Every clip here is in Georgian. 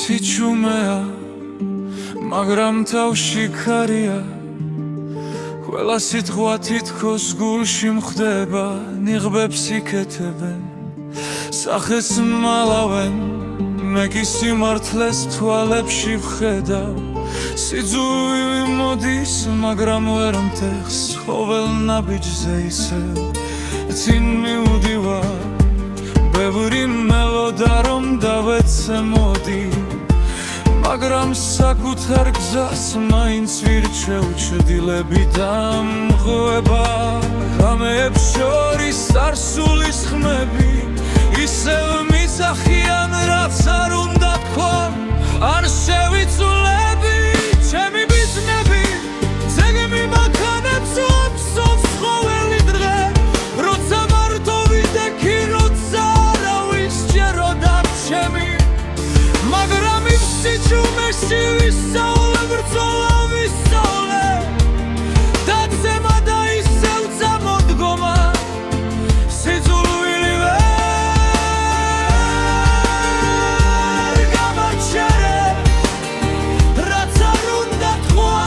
სიჩუმეა, მაგრამ თავში ქარია. ყველა სიტყვა თითქოს გულში მხდება, ნიღბებს იქეთებენ, სახეს მალავენ, მე კი სიმართლეს თვალებში ვხედავ. სიძულვი მოდის, მაგრამ ვერ მტეხს, ყოველ ნაბიჯზე ისევ წინ მივდივარ. ბევრი მელოდა რომ დავეცე მოდი, მაგრამ საკუთარ გზას მაინც ვირჩევ. ჩრდილები დამღვება, ღამეებს შორის წარსულის ხმები, ისევ მიზახიან რაც არ უნდა თქვა, არ შევიცვლები. ჩემი ბიზნები ძეგმი მაქანებს ვაფსოვს ყოველი დღე, როცა მარტო ვიდექი, როცა არავის ჯეროდა ჩემი. მაგრამ იმ სიჩუმეში ვისწავლე, ბრძოლა ვისწავლე, დაცემა და ისევ წამოდგომა. სიძულვილი ვერ გამაჩერე, რაც არ უნდა თქვა,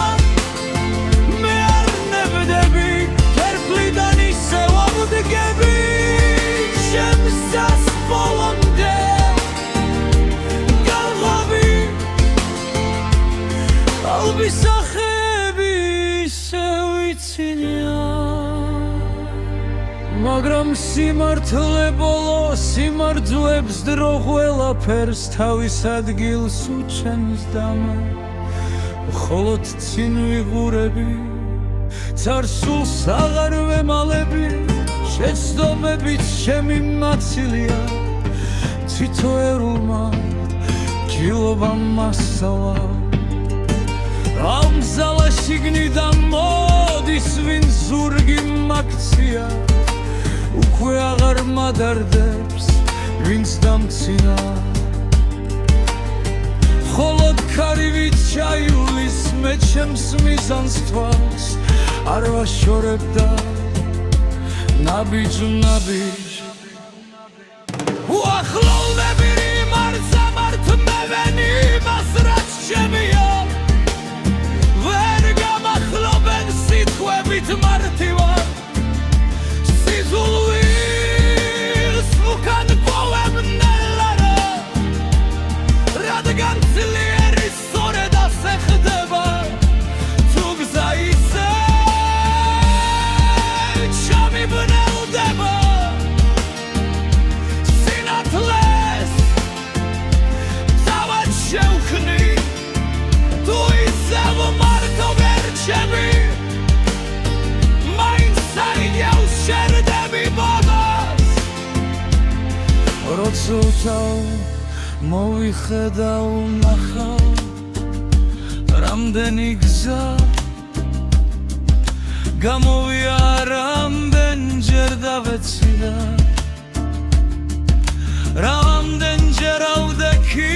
მე არ ნებდები, ფერფლიდან ისევ ავდგები. შემსას ბოლომდე ალბისახები ისევ იცინია, მაგრამ სიმართლე ბოლოს სიმართლებს დრო ყველაფერს თავის ადგილს უჩენს დამე. მხოლოდ წინ ვიღურები, წარსულს აღარ ვემალები, შეცდომებით ჩემი მაცილია, თითოეულმა ჯილობამ მასალა. ამ ზალა შიგნიდან მოდის, ვინ ზურგი მაქცია, უკვე აღარ მადარდებს, ვინც დამცინა. მხოლოდ ქარივით ჩაივლის, მე ჩემს მიზანს თვალს არ ვაშორებდა, ნაბიჯ უახლოვდები რიმარცა მართმევენი იმას რაც ჩემია. ვერ გამახლობენ სიტყვებით მარტივად, სიძულვილს უკან პოვებნელარა, რადგან ძლიერი სწორედ ასე ხდება. თუ გზა ისე ჩამიბნელდება, სინათლეს თავად შევქმნი, თუ ისევ მარტო ვერ ჩემი, მაინც საიდეალს შერდები ბოდას. როცა უთავ მოვიხედავ ნახავ, რამდენი გზა გამოვია, რამდენჯერ დავეციდა, რამდენჯერ ავდექი,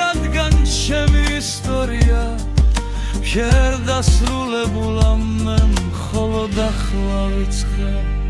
რადგან ჩემი ისტორია ვერ დასრულებულა, მე მხოლოდ ახლა ვიწყებ.